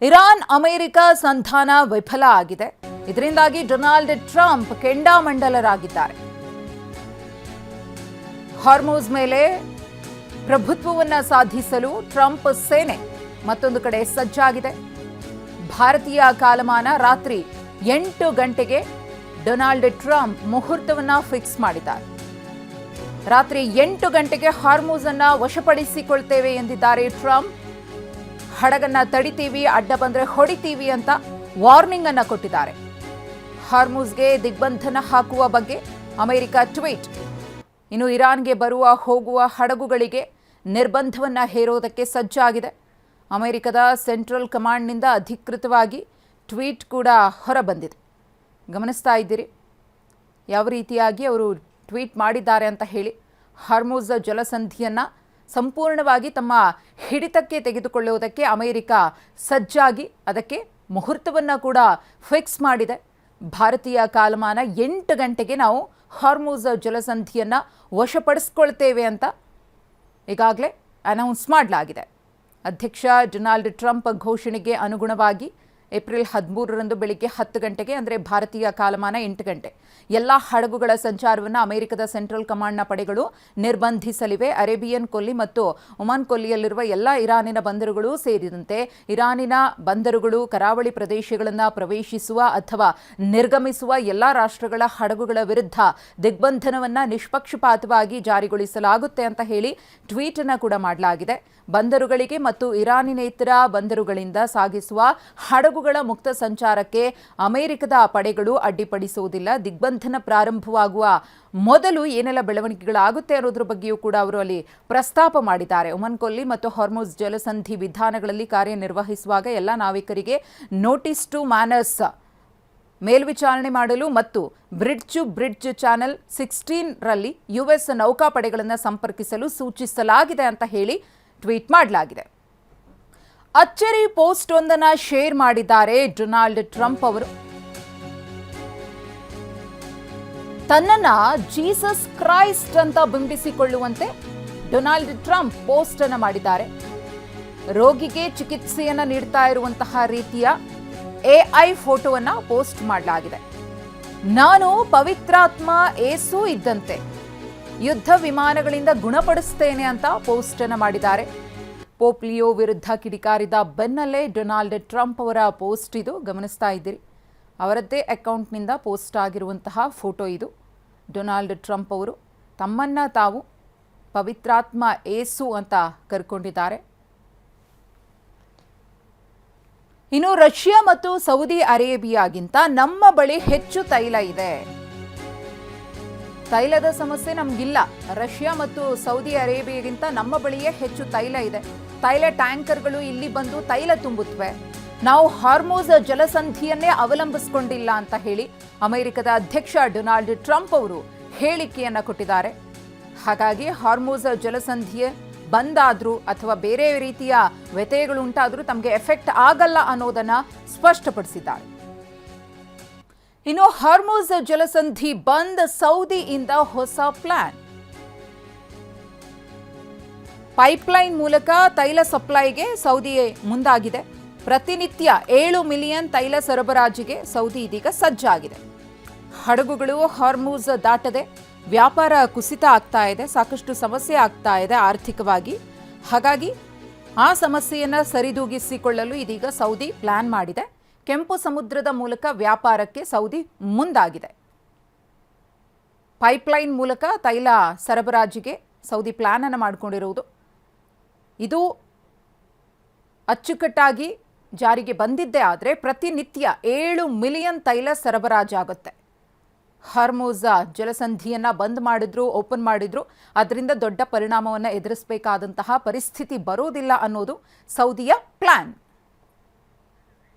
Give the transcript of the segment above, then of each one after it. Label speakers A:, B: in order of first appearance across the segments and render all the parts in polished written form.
A: Iran America ಸಂಧಾನ ವಿಫಲ ಆಗಿದೆ. ಇದರಿಂದಾಗಿ ಡೊನಾಲ್ಡ್ ಟ್ರಂಪ್ ಕೆಂಡಾಮಂಡಲರಾಗಿದ್ದಾರೆ. ಹಾರ್ಮುಜ್ ಮೇಲೆ ಪ್ರಭುತ್ವವನ್ನ ಸಾಧಿಸಲು ಟ್ರಂಪ್ ಸೇನೆ ಮತ್ತೊಂದು ಕಡೆ ಸಜ್ಜಾಗಿದೆ. ಭಾರತೀಯ ಕಾಲಮಾನ ರಾತ್ರಿ 8 ಗಂಟೆಗೆ ಡೊನಾಲ್ಡ್ ಟ್ರಂಪ್ ಮುಹೂರ್ತವನ್ನ ಫಿಕ್ಸ್ ಮಾಡಿದ್ದಾರೆ. ರಾತ್ರಿ 8 ಗಂಟೆಗೆ ಹಾರ್ಮುಜ್ ಅನ್ನ ವಶಪಡಿಸಿಕೊಳ್ತೇವೆ ಎಂದಿದ್ದಾರೆ ಟ್ರಂಪ್. ಹಡಗನ್ನ ತಡಿತೀವಿ, ಅಡ್ಡ ಬಂದ್ರೆ ಹೊಡಿತೀವಿ ಅಂತ ವಾರ್ನಿಂಗ್ ಅನ್ನ ಕೊಟ್ಟಿದ್ದಾರೆ. ಹಾರ್ಮುಜ್ಗೆ ದಿಗ್ಬಂಧನ ಹಾಕುವ ಬಗ್ಗೆ ಅಮೆರಿಕ ಟ್ವೀಟ್. ಇನ್ನು ಇರಾನ್ಗೆ ಬರುವ ಹೋಗುವ ಹಡಗುಗಳಿಗೆ ನಿರ್ಬಂಧವನ್ನ ಹೇರೋದಕ್ಕೆ ಸಜ್ಜಾಗಿದೆ. ಅಮೆರಿಕದ ಸೆಂಟ್ರಲ್ ಕಮಾಂಡ್ನಿಂದ ಅಧಿಕೃತವಾಗಿ ಟ್ವೀಟ್ ಕೂಡ ಹೊರಬಂದಿದೆ. ಗಮನಿಸ್ತಾ ಇದ್ದೀರಿ ಯಾವ ರೀತಿಯಾಗಿ ಅವರು ಟ್ವೀಟ್ ಮಾಡಿದ್ದಾರೆ ಅಂತ ಹೇಳಿ. ಹಾರ್ಮುಜ್ ಜಲಸಂಧಿಯನ್ನು ಸಂಪೂರ್ಣವಾಗಿ ತಮ್ಮ ಹಿಡಿತಕ್ಕೆ ತೆಗೆದುಕೊಳ್ಳುವುದಕ್ಕೆ ಅಮೆರಿಕ ಸಜ್ಜಾಗಿ ಅದಕ್ಕೆ ಮುಹೂರ್ತವನ್ನು ಕೂಡ ಫಿಕ್ಸ್ ಮಾಡಿದೆ. ಭಾರತೀಯ ಕಾಲಮಾನ 8 ಗಂಟೆಗೆ ನಾವು ಹಾರ್ಮುಜ್ ಜಲಸಂಧಿಯನ್ನು ವಶಪಡಿಸ್ಕೊಳ್ತೇವೆ ಅಂತ ಈಗಾಗಲೇ ಅನೌನ್ಸ್ ಮಾಡಲಾಗಿದೆ. ಅಧ್ಯಕ್ಷ ಡೊನಾಲ್ಡ್ ಟ್ರಂಪ್ ಘೋಷಣೆಗೆ ಅನುಗುಣವಾಗಿ ಏಪ್ರಿಲ್ 13ರಂದು ಬೆಳಿಗ್ಗೆ 10 ಗಂಟೆಗೆ ಅಂದರೆ ಭಾರತೀಯ ಕಾಲಮಾನ 8 ಗಂಟೆ ಎಲ್ಲ ಹಡಗುಗಳ ಸಂಚಾರವನ್ನು ಅಮೆರಿಕದ ಸೆಂಟ್ರಲ್ ಕಮಾಂಡ್ನ ಪಡೆಗಳು ನಿರ್ಬಂಧಿಸಲಿವೆ. ಅರೇಬಿಯನ್ ಕೊಲ್ಲಿ ಮತ್ತು ಒಮಾನ್ ಕೊಲ್ಲಿಯಲ್ಲಿರುವ ಎಲ್ಲ ಇರಾನಿನ ಬಂದರುಗಳು ಸೇರಿದಂತೆ ಇರಾನಿನ ಬಂದರುಗಳು, ಕರಾವಳಿ ಪ್ರದೇಶಗಳನ್ನು ಪ್ರವೇಶಿಸುವ ಅಥವಾ ನಿರ್ಗಮಿಸುವ ಎಲ್ಲ ರಾಷ್ಟ್ರಗಳ ಹಡಗುಗಳ ವಿರುದ್ಧ ದಿಗ್ಬಂಧನವನ್ನು ನಿಷ್ಪಕ್ಷಪಾತವಾಗಿ ಜಾರಿಗೊಳಿಸಲಾಗುತ್ತೆ ಅಂತ ಹೇಳಿ ಟ್ವೀಟ್ ಅನ್ನು ಕೂಡ ಮಾಡಲಾಗಿದೆ. ಬಂದರುಗಳಿಗೆ ಮತ್ತು ಇರಾನಿನೇತರ ಬಂದರುಗಳಿಂದ ಸಾಗಿಸುವ ಹಡಗುಗಳ ಮುಕ್ತ ಸಂಚಾರಕ್ಕೆ ಅಮೆರಿಕದ ಪಡೆಗಳು ಅಡ್ಡಿಪಡಿಸುವುದಿಲ್ಲ. ದಿಗ್ಬಂಧನ ಪ್ರಾರಂಭವಾಗುವ ಮೊದಲು ಏನೆಲ್ಲ ಬೆಳವಣಿಗೆಗಳಾಗುತ್ತೆ ಅನ್ನೋದ್ರ ಬಗ್ಗೆಯೂ ಕೂಡ ಅವರು ಅಲ್ಲಿ ಪ್ರಸ್ತಾಪ ಮಾಡಿದ್ದಾರೆ. ಒಮನ್ ಕೊಲ್ಲಿ ಮತ್ತು ಹಾರ್ಮುಜ್ ಜಲಸಂಧಿ ವಿಧಾನಗಳಲ್ಲಿ ಕಾರ್ಯನಿರ್ವಹಿಸುವಾಗ ಎಲ್ಲ ನಾವಿಕರಿಗೆ ನೋಟಿಸ್ ಟು ಮ್ಯಾನರ್ಸ್ ಮೇಲ್ವಿಚಾರಣೆ ಮಾಡಲು ಮತ್ತು ಬ್ರಿಡ್ಜ್ ಚಾನೆಲ್ 16ರಲ್ಲಿ ಯುಎಸ್ ನೌಕಾಪಡೆಗಳನ್ನು ಸಂಪರ್ಕಿಸಲು ಸೂಚಿಸಲಾಗಿದೆ ಅಂತ ಹೇಳಿ ಟ್ವೀಟ್ ಮಾಡಲಾಗಿದೆ. ಅಚ್ಚರಿ ಪೋಸ್ಟ್ ಒಂದನ್ನು ಶೇರ್ ಮಾಡಿದ್ದಾರೆ ಡೊನಾಲ್ಡ್ ಟ್ರಂಪ್ ಅವರು. ತನ್ನನ್ನ ಜೀಸಸ್ ಕ್ರೈಸ್ಟ್ ಅಂತ ಬಿಂಬಿಸಿಕೊಳ್ಳುವಂತೆ ಡೊನಾಲ್ಡ್ ಟ್ರಂಪ್ ಪೋಸ್ಟ್ ಅನ್ನು ಮಾಡಿದ್ದಾರೆ. ರೋಗಿಗೆ ಚಿಕಿತ್ಸೆಯನ್ನು ನೀಡ್ತಾ ಇರುವಂತಹ ರೀತಿಯ ಎಐ ಫೋಟೋವನ್ನ ಪೋಸ್ಟ್ ಮಾಡಲಾಗಿದೆ. ನಾನು ಪವಿತ್ರಾತ್ಮ ಏಸು ಇದ್ದಂತೆ ಯುದ್ಧ ವಿಮಾನಗಳಿಂದ ಗುಣಪಡಿಸ್ತೇನೆ ಅಂತ ಪೋಸ್ಟ್ ಅನ್ನು ಮಾಡಿದ್ದಾರೆ. ಪೋಪ್ ಲಿಯೋ ವಿರುದ್ಧ ಕಿಡಿಕಾರಿದ ಬೆನ್ನಲ್ಲೇ ಡೊನಾಲ್ಡ್ ಟ್ರಂಪ್ ಅವರ ಪೋಸ್ಟ್ ಇದು. ಗಮನಿಸ್ತಾ ಇದ್ದೀರಿ ಅವರದ್ದೇ ಅಕೌಂಟ್ನಿಂದ ಪೋಸ್ಟ್ ಆಗಿರುವಂತಹ ಫೋಟೋ ಇದು. ಡೊನಾಲ್ಡ್ ಟ್ರಂಪ್ ಅವರು ತಮ್ಮನ್ನ ತಾವು ಪವಿತ್ರಾತ್ಮ ಏಸು ಅಂತ ಕರ್ಕೊಂಡಿದ್ದಾರೆ. ಇನ್ನು ರಷ್ಯಾ ಮತ್ತು ಸೌದಿ ಅರೇಬಿಯಾಗಿಂತ ನಮ್ಮ ಬಳಿ ಹೆಚ್ಚು ತೈಲ ಇದೆ. ತೈಲದ ಸಮಸ್ಯೆ ನಮಗಿಲ್ಲ. ರಷ್ಯಾ ಮತ್ತು ಸೌದಿ ಅರೇಬಿಯಾಗಿಂತ ನಮ್ಮ ಬಳಿಯೇ ಹೆಚ್ಚು ತೈಲ ಇದೆ. ತೈಲ ಟ್ಯಾಂಕರ್ಗಳು ಇಲ್ಲಿ ಬಂದು ತೈಲ ತುಂಬುತ್ತವೆ. ನಾವು ಹಾರ್ಮುಜ್ ಜಲಸಂಧಿಯನ್ನೇ ಅವಲಂಬಿಸಿಕೊಂಡಿಲ್ಲ ಅಂತ ಹೇಳಿ ಅಮೆರಿಕದ ಅಧ್ಯಕ್ಷ ಡೊನಾಲ್ಡ್ ಟ್ರಂಪ್ ಅವರು ಹೇಳಿಕೆಯನ್ನು ಕೊಟ್ಟಿದ್ದಾರೆ. ಹಾಗಾಗಿ ಹಾರ್ಮುಜ್ ಜಲಸಂಧಿಯೇ ಬಂದಾದರೂ ಅಥವಾ ಬೇರೆ ರೀತಿಯ ವ್ಯತ್ಯಯಗಳು ಉಂಟಾದರೂ ತಮಗೆ ಎಫೆಕ್ಟ್ ಆಗಲ್ಲ ಅನ್ನೋದನ್ನ ಸ್ಪಷ್ಟಪಡಿಸಿದ್ದಾರೆ. ಇನ್ನು ಹಾರ್ಮುಜ್ ಜಲಸಂಧಿ ಬಂದ್, ಸೌದಿಯಿಂದ ಹೊಸ ಪ್ಲಾನ್. ಪೈಪ್ಲೈನ್ ಮೂಲಕ ತೈಲ ಸಪ್ಲೈಗೆ ಸೌದಿ ಮುಂದಾಗಿದೆ. ಪ್ರತಿನಿತ್ಯ 7 ಮಿಲಿಯನ್ ತೈಲ ಸರಬರಾಜಿಗೆ ಸೌದಿ ಇದೀಗ ಸಜ್ಜಾಗಿದೆ. ಹಡಗುಗಳು ಹಾರ್ಮುಜ್ ದಾಟದೆ ವ್ಯಾಪಾರ ಕುಸಿತ ಆಗ್ತಾ ಇದೆ, ಸಾಕಷ್ಟು ಸಮಸ್ಯೆ ಆಗ್ತಾ ಇದೆ ಆರ್ಥಿಕವಾಗಿ. ಹಾಗಾಗಿ ಆ ಸಮಸ್ಯೆಯನ್ನು ಸರಿದೂಗಿಸಿಕೊಳ್ಳಲು ಇದೀಗ ಸೌದಿ ಪ್ಲಾನ್ ಮಾಡಿದೆ. ಕೆಂಪು ಸಮುದ್ರದ ಮೂಲಕ ವ್ಯಾಪಾರಕ್ಕೆ ಸೌದಿ ಮುಂದಾಗಿದೆ. ಪೈಪ್ಲೈನ್ ಮೂಲಕ ತೈಲ ಸರಬರಾಜಿಗೆ ಸೌದಿ ಪ್ಲಾನ್ ಅನ್ನು ಮಾಡಿಕೊಂಡಿರುವುದು. ಇದು ಅಚ್ಚುಕಟ್ಟಾಗಿ ಜಾರಿಗೆ ಬಂದಿದ್ದೇ ಆದರೆ ಪ್ರತಿನಿತ್ಯ 7 ಮಿಲಿಯನ್ ತೈಲ ಸರಬರಾಜಾಗುತ್ತೆ. ಹಾರ್ಮುಜ್ ಜಲಸಂಧಿಯನ್ನು ಬಂದ್ ಮಾಡಿದ್ರು, ಓಪನ್ ಮಾಡಿದ್ರು, ಅದರಿಂದ ದೊಡ್ಡ ಪರಿಣಾಮವನ್ನು ಎದುರಿಸಬೇಕಾದಂತಹ ಪರಿಸ್ಥಿತಿ ಬರೋದಿಲ್ಲ ಅನ್ನೋದು ಸೌದಿಯ ಪ್ಲಾನ್.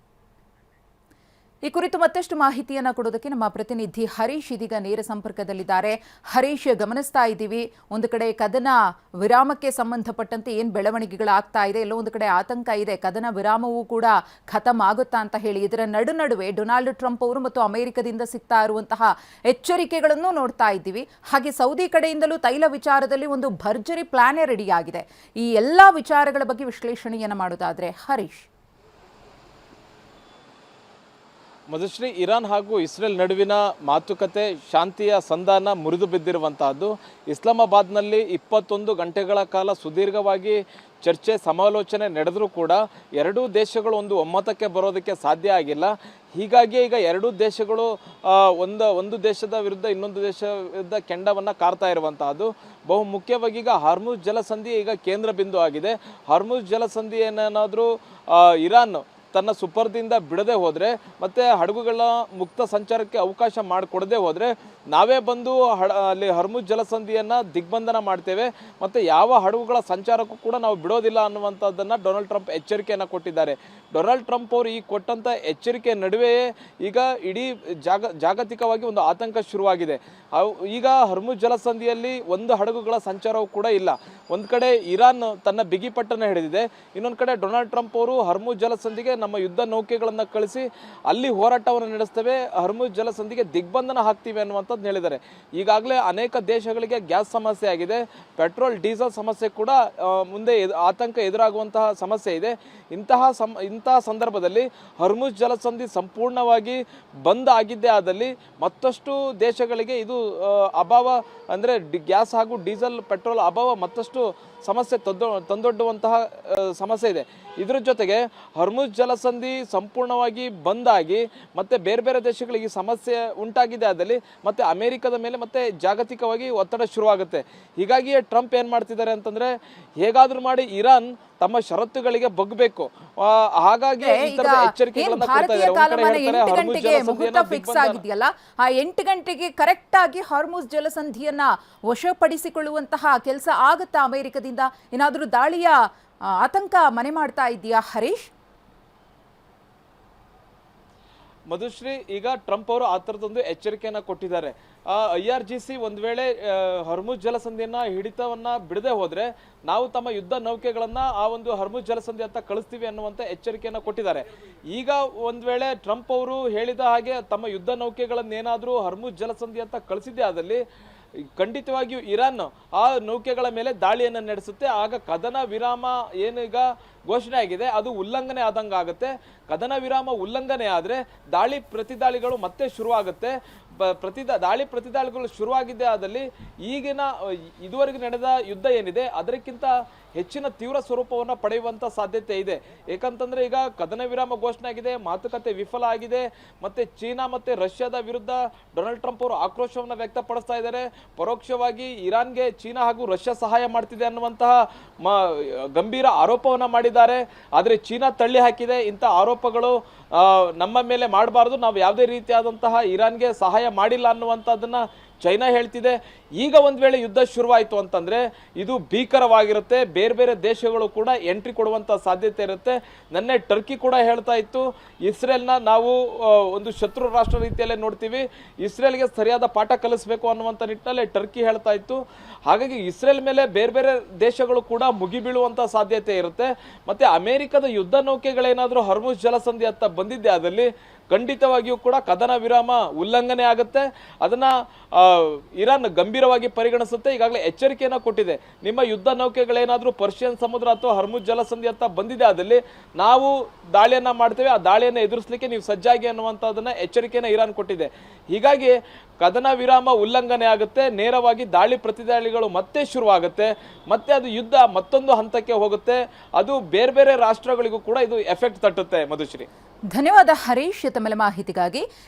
A: ಈ ಕುರಿತು ಮತ್ತಷ್ಟು ಮಾಹಿತಿಯನ್ನು ಕೊಡೋದಕ್ಕೆ ನಮ್ಮ ಪ್ರತಿನಿಧಿ ಹರೀಶ್ ಇದೀಗ ನೇರ ಸಂಪರ್ಕದಲ್ಲಿದ್ದಾರೆ. ಹರೀಶ್, ಗಮನಿಸ್ತಾ ಇದ್ದೀವಿ ಒಂದು ಕಡೆ ಕದನ ವಿರಾಮಕ್ಕೆ ಸಂಬಂಧಪಟ್ಟಂತೆ ಏನು ಬೆಳವಣಿಗೆಗಳಾಗ್ತಾ ಇದೆ, ಎಲ್ಲೋ ಒಂದು ಕಡೆ ಆತಂಕ ಇದೆ. ಕದನ ವಿರಾಮವೂ ಕೂಡ ಖತಮ್ ಆಗುತ್ತಾ ಅಂತ ಹೇಳಿ ಇದರ ನಡುವೆ ಡೊನಾಲ್ಡ್ ಟ್ರಂಪ್ ಅವರು ಮತ್ತು ಅಮೆರಿಕದಿಂದ ಸಿಗ್ತಾ ಇರುವಂತಹ ಎಚ್ಚರಿಕೆಗಳನ್ನು ನೋಡ್ತಾ ಇದ್ದೀವಿ. ಹಾಗೆ ಸೌದಿ ಕಡೆಯಿಂದಲೂ ತೈಲ ವಿಚಾರದಲ್ಲಿ ಒಂದು ಭರ್ಜರಿ ಪ್ಲಾನೇ ರೆಡಿಯಾಗಿದೆ. ಈ ಎಲ್ಲ ವಿಚಾರಗಳ ಬಗ್ಗೆ ವಿಶ್ಲೇಷಣೆಯನ್ನು ಮಾಡೋದಾದ್ರೆ ಹರೀಶ್.
B: ಮಧುಶ್ರೀ, ಇರಾನ್ ಹಾಗೂ ಇಸ್ರೇಲ್ ನಡುವಿನ ಮಾತುಕತೆ ಶಾಂತಿಯ ಸಂಧಾನ ಮುರಿದು ಬಿದ್ದಿರುವಂತಹದ್ದು. ಇಸ್ಲಾಮಾಬಾದ್ನಲ್ಲಿ 21 ಗಂಟೆಗಳ ಕಾಲ ಸುದೀರ್ಘವಾಗಿ ಚರ್ಚೆ ಸಮಾಲೋಚನೆ ನಡೆದರೂ ಕೂಡ ಎರಡೂ ದೇಶಗಳು ಒಂದು ಒಮ್ಮತಕ್ಕೆ ಬರೋದಕ್ಕೆ ಸಾಧ್ಯ ಆಗಿಲ್ಲ. ಹೀಗಾಗಿ ಈಗ ಎರಡೂ ದೇಶಗಳು ಒಂದು ದೇಶದ ವಿರುದ್ಧ ಇನ್ನೊಂದು ದೇಶ ವಿರುದ್ಧ ಕೆಂಡವನ್ನು ಕಾರ್ತಾ ಇರುವಂತಹದ್ದು. ಬಹು ಮುಖ್ಯವಾಗಿ ಈಗ ಹಾರ್ಮುಜ್ ಜಲಸಂಧಿ ಈಗ ಕೇಂದ್ರ ಬಿಂದು ಆಗಿದೆ. ಹಾರ್ಮುಜ್ ಜಲಸಂಧಿ ಏನೇನಾದರೂ ಇರಾನ್ ತನ್ನ ಸುಪರ್ದಿಂದ ಬಿಡದೆ ಹೋದರೆ ಮತ್ತು ಹಡಗುಗಳ ಮುಕ್ತ ಸಂಚಾರಕ್ಕೆ ಅವಕಾಶ ಮಾಡಿಕೊಡದೆ ಹೋದರೆ ನಾವೇ ಬಂದು ಅಲ್ಲಿ ಹರ್ಮುಜ್ ಜಲಸಂಧಿಯನ್ನು ದಿಗ್ಬಂಧನ ಮಾಡ್ತೇವೆ ಮತ್ತು ಯಾವ ಹಡಗುಗಳ ಸಂಚಾರಕ್ಕೂ ಕೂಡ ನಾವು ಬಿಡೋದಿಲ್ಲ ಅನ್ನುವಂಥದ್ದನ್ನು ಡೊನಾಲ್ಡ್ ಟ್ರಂಪ್ ಎಚ್ಚರಿಕೆಯನ್ನು ಕೊಟ್ಟಿದ್ದಾರೆ. ಡೊನಾಲ್ಡ್ ಟ್ರಂಪ್ ಅವರು ಈ ಕೊಟ್ಟಂಥ ಎಚ್ಚರಿಕೆ ನಡುವೆಯೇ ಈಗ ಇಡೀ ಜಾಗತಿಕವಾಗಿ ಒಂದು ಆತಂಕ ಶುರುವಾಗಿದೆ. ಈಗ ಹರ್ಮುಜ್ ಜಲಸಂಧಿಯಲ್ಲಿ ಒಂದು ಹಡಗುಗಳ ಸಂಚಾರವೂ ಕೂಡ ಇಲ್ಲ. ಒಂದು ಕಡೆ ಇರಾನ್ ತನ್ನ ಬಿಗಿಪಟ್ಟನ್ನು ಹಿಡಿದಿದೆ, ಇನ್ನೊಂದು ಕಡೆ ಡೊನಾಲ್ಡ್ ಟ್ರಂಪ್ ಅವರು ಹರ್ಮುಜ್ ಜಲಸಂಧಿಗೆ ನಮ್ಮ ಯುದ್ಧ ನೌಕೆಗಳನ್ನು ಕಳಿಸಿ ಅಲ್ಲಿ ಹೋರಾಟವನ್ನು ನಡೆಸ್ತೇವೆ, ಹರ್ಮುಜ್ ಜಲಸಂಧಿಗೆ ದಿಗ್ಬಂಧನ ಹಾಕ್ತೀವಿ ಅನ್ನುವಂಥದ್ದು ಹೇಳಿದ್ದಾರೆ. ಈಗಾಗಲೇ ಅನೇಕ ದೇಶಗಳಿಗೆ ಗ್ಯಾಸ್ ಸಮಸ್ಯೆ ಆಗಿದೆ, ಪೆಟ್ರೋಲ್ ಡೀಸೆಲ್ ಸಮಸ್ಯೆ ಕೂಡ ಮುಂದೆ ಆತಂಕ ಎದುರಾಗುವಂತಹ ಸಮಸ್ಯೆ ಇದೆ. ಇಂತಹ ಸಂದರ್ಭದಲ್ಲಿ ಹರ್ಮುಜ್ ಜಲಸಂಧಿ ಸಂಪೂರ್ಣವಾಗಿ ಬಂದ್ ಆಗಿದ್ದೇ ಆದಲ್ಲಿ ಮತ್ತಷ್ಟು ದೇಶಗಳಿಗೆ ಇದು ಅಭಾವ, ಅಂದರೆ ಗ್ಯಾಸ್ ಹಾಗೂ ಡೀಸೆಲ್ ಪೆಟ್ರೋಲ್ ಅಭಾವ ಮತ್ತಷ್ಟು ಸಮಸ್ಯೆ ತಂದೊಡ್ಡುವಂತಹ ಸಮಸ್ಯೆ ಇದೆ. ಇದರ ಜೊತೆಗೆ ಹರ್ಮುಜ್ ಜಲಸಂಧಿ ಸಂಪೂರ್ಣವಾಗಿ ಬಂದಾಗಿ ಮತ್ತೆ ಬೇರೆ ಬೇರೆ ದೇಶಗಳಿಗೆ ಸಮಸ್ಯೆ ಉಂಟಾಗಿದೆ ಆದಲ್ಲಿ ಮತ್ತೆ ಅಮೆರಿಕದ ಮೇಲೆ ಮತ್ತೆ ಜಾಗತಿಕವಾಗಿ ಒತ್ತಡ ಶುರುವಾಗುತ್ತೆ. ಹೀಗಾಗಿಯೇ ಟ್ರಂಪ್ ಏನು ಮಾಡ್ತಿದ್ದಾರೆ ಅಂತಂದ್ರೆ ಹೇಗಾದ್ರೂ ಮಾಡಿ ಇರಾನ್ ತಮ್ಮ ಷರತ್ತುಗಳಿಗೆ ಬಗ್ಬೇಕು, ಹಾಗಾಗಿ ಈ ತರದ ಎಚ್ಚರಿಕೆಗಳನ್ನು ಕೊಡ್ತಾ ಇದ್ದಾರೆ.
A: ಫಿಕ್ಸ್ ಆಗಿದೆಯಲ್ಲ, ಆ 8 ಗಂಟೆಗೆ ಕರೆಕ್ಟ್ ಆಗಿ ಹಾರ್ಮುಜ್ ಜಲಸಂಧಿಯನ್ನ ವಶಪಡಿಸಿಕೊಳ್ಳುವಂತಹ ಕೆಲಸ ಆಗುತ್ತಾ ಅಮೆರಿಕದಿಂದ? ಏನಾದ್ರೂ ದಾಳಿಯ ಆತಂಕ ಮನೆ ಮಾಡ್ತಾ ಇದೆಯಾ ಹರೀಶ್?
B: ಮಧುಶ್ರೀ, ಈಗ ಟ್ರಂಪ್ ಅವರು ಆ ಥರದೊಂದು ಎಚ್ಚರಿಕೆಯನ್ನ ಕೊಟ್ಟಿದ್ದಾರೆ. IRGC ಒಂದು ವೇಳೆ ಹರ್ಮುಜ್ ಜಲಸಂಧಿಯನ್ನ ಹಿಡಿತವನ್ನ ಬಿಡದೆ ಹೋದ್ರೆ ನಾವು ತಮ್ಮ ಯುದ್ಧ ನೌಕೆಗಳನ್ನ ಆ ಒಂದು ಹರ್ಮುಜ್ ಜಲಸಂಧಿ ಅಂತ ಕಳಿಸ್ತೀವಿ ಅನ್ನುವಂತ ಎಚ್ಚರಿಕೆಯನ್ನ ಕೊಟ್ಟಿದ್ದಾರೆ. ಈಗ ಒಂದ್ ವೇಳೆ ಟ್ರಂಪ್ ಅವರು ಹೇಳಿದ ಹಾಗೆ ತಮ್ಮ ಯುದ್ಧ ನೌಕೆಗಳನ್ನೇನಾದ್ರೂ ಹರ್ಮುಜ್ ಜಲಸಂಧಿ ಅಂತ ಕಳಿಸಿದ್ದೇ ಆದಲ್ಲಿ ಖಂಡಿತವಾಗಿಯೂ ಇರಾನ್ ಆ ನೌಕೆಗಳ ಮೇಲೆ ದಾಳಿಯನ್ನು ನಡೆಸುತ್ತೆ. ಆಗ ಕದನ ವಿರಾಮ ಏನೀಗ ಘೋಷಣೆ ಆಗಿದೆ ಅದು ಉಲ್ಲಂಘನೆ ಆದಂಗೆ ಆಗುತ್ತೆ. ಕದನ ವಿರಾಮ ಉಲ್ಲಂಘನೆ ಆದರೆ ದಾಳಿ ಪ್ರತಿದಾಳಿಗಳು ಮತ್ತೆ ಶುರುವಾಗುತ್ತೆ. ದಾಳಿ ಪ್ರತಿದಾಳಿಗಳು ಶುರುವಾಗಿದ್ದೇ ಆದಲ್ಲಿ ಈಗಿನ ಇದುವರೆಗೆ ನಡೆದ ಯುದ್ಧ ಏನಿದೆ ಅದಕ್ಕಿಂತ ಹೆಚ್ಚಿನ ತೀವ್ರ ಸ್ವರೂಪವನ್ನು ಪಡೆಯುವಂತ ಸಾಧ್ಯತೆ ಇದೆ. ಏಕಂತಂದ್ರೆ ಈಗ ಕದನ ವಿರಾಮ ಘೋಷಣೆ ಆಗಿದೆ, ಮಾತುಕತೆ ವಿಫಲ ಆಗಿದೆ, ಮತ್ತೆ ಚೀನಾ ಮತ್ತೆ ರಷ್ಯಾದ ವಿರುದ್ಧ ಡೊನಾಲ್ಡ್ ಟ್ರಂಪ್ ಅವರು ಆಕ್ರೋಶವನ್ನು ವ್ಯಕ್ತಪಡಿಸ್ತಾ ಇದ್ದಾರೆ. ಪರೋಕ್ಷವಾಗಿ ಇರಾನ್ಗೆ ಚೀನಾ ಹಾಗೂ ರಷ್ಯಾ ಸಹಾಯ ಮಾಡ್ತಿದೆ ಅನ್ನುವಂತಹ ಗಂಭೀರ ಆರೋಪವನ್ನ ಮಾಡಿದ್ದಾರೆ. ಆದರೆ ಚೀನಾ ತಳ್ಳಿ ಹಾಕಿದೆ, ಇಂಥ ಆರೋಪಗಳು ನಮ್ಮ ಮೇಲೆ ಮಾಡಬಾರದು, ನಾವು ಯಾವುದೇ ರೀತಿಯಾದಂತಹ ಇರಾನ್ಗೆ ಸಹಾಯ ಮಾಡಿಲ್ಲ ಅನ್ನುವಂಥದ್ದನ್ನ ಚೈನಾ ಹೇಳ್ತಿದೆ. ಈಗ ಒಂದ್ ವೇಳೆ ಯುದ್ಧ ಶುರುವಾಯಿತು ಅಂತಂದ್ರೆ ಇದು ಭೀಕರವಾಗಿರುತ್ತೆ. ಬೇರೆ ಬೇರೆ ದೇಶಗಳು ಕೂಡ ಎಂಟ್ರಿ ಕೊಡುವಂತ ಸಾಧ್ಯತೆ ಇರುತ್ತೆ. ನೆನ್ನೆ ಟರ್ಕಿ ಕೂಡ ಹೇಳ್ತಾ ಇತ್ತು, ಇಸ್ರೇಲ್ನ ನಾವು ಒಂದು ಶತ್ರು ರಾಷ್ಟ್ರ ರೀತಿಯಲ್ಲೇ ನೋಡ್ತೀವಿ, ಇಸ್ರೇಲ್ಗೆ ಸರಿಯಾದ ಪಾಠ ಕಲಿಸಬೇಕು ಅನ್ನುವಂಥ ನಿಟ್ಟಿನಲ್ಲಿ ಟರ್ಕಿ ಹೇಳ್ತಾ ಇತ್ತು. ಹಾಗಾಗಿ ಇಸ್ರೇಲ್ ಮೇಲೆ ಬೇರೆ ಬೇರೆ ದೇಶಗಳು ಕೂಡ ಮುಗಿಬೀಳುವಂತ ಸಾಧ್ಯತೆ ಇರುತ್ತೆ. ಮತ್ತೆ ಅಮೆರಿಕದ ಯುದ್ಧ ನೌಕೆಗಳೇನಾದ್ರೂ ಹರ್ಮುಜ್ ಜಲಸಂಧಿ ಅಂತ ಬಂದಿದ್ದೆ ಆದಲ್ಲಿ ಖಂಡಿತವಾಗಿಯೂ ಕೂಡ ಕದನ ವಿರಾಮ ಉಲ್ಲಂಘನೆ ಆಗುತ್ತೆ. ಅದನ್ನ ಇರಾನ್ ಗಂಭೀರವಾಗಿ ಪರಿಗಣಿಸುತ್ತೆ. ಈಗಾಗಲೇ ಎಚ್ಚರಿಕೆಯನ್ನ ಕೊಟ್ಟಿದೆ, ನಿಮ್ಮ ಯುದ್ಧ ನೌಕೆಗಳೇನಾದ್ರೂ ಪರ್ಷಿಯನ್ ಸಮುದ್ರ ಅಥವಾ ಹರ್ಮುಜ್ ಜಲಸಂಧಿ ಅಂತ ಬಂದಿದೆ ಆದಲ್ಲಿ ನಾವು ದಾಳಿಯನ್ನ ಮಾಡ್ತೇವೆ, ಆ ದಾಳಿಯನ್ನ ಎದುರಿಸಲಿಕ್ಕೆ ನೀವು ಸಜ್ಜಾಗಿ ಅನ್ನುವಂಥದ್ದನ್ನ ಎಚ್ಚರಿಕೆಯನ್ನ ಇರಾನ್ ಕೊಟ್ಟಿದೆ. ಹೀಗಾಗಿ ಕದನ ವಿರಾಮ ಉಲ್ಲಂಘನೆ ಆಗುತ್ತೆ, ನೇರವಾಗಿ ದಾಳಿ ಪ್ರತಿದಾಳಿಗಳು ಮತ್ತೆ ಶುರುವಾಗುತ್ತೆ, ಮತ್ತೆ ಅದು ಯುದ್ಧ ಮತ್ತೊಂದು ಹಂತಕ್ಕೆ ಹೋಗುತ್ತೆ. ಅದು ಬೇರೆ ಬೇರೆ ರಾಷ್ಟ್ರಗಳಿಗೂ ಕೂಡ ಇದು ಎಫೆಕ್ಟ್ ತಟ್ಟುತ್ತೆ. ಮಧುಶ್ರೀ,
A: ಧನ್ಯವಾದ ಹರೀಶ್ ತಮ್ಮ ಮಾಹಿತಿಗಾಗಿ.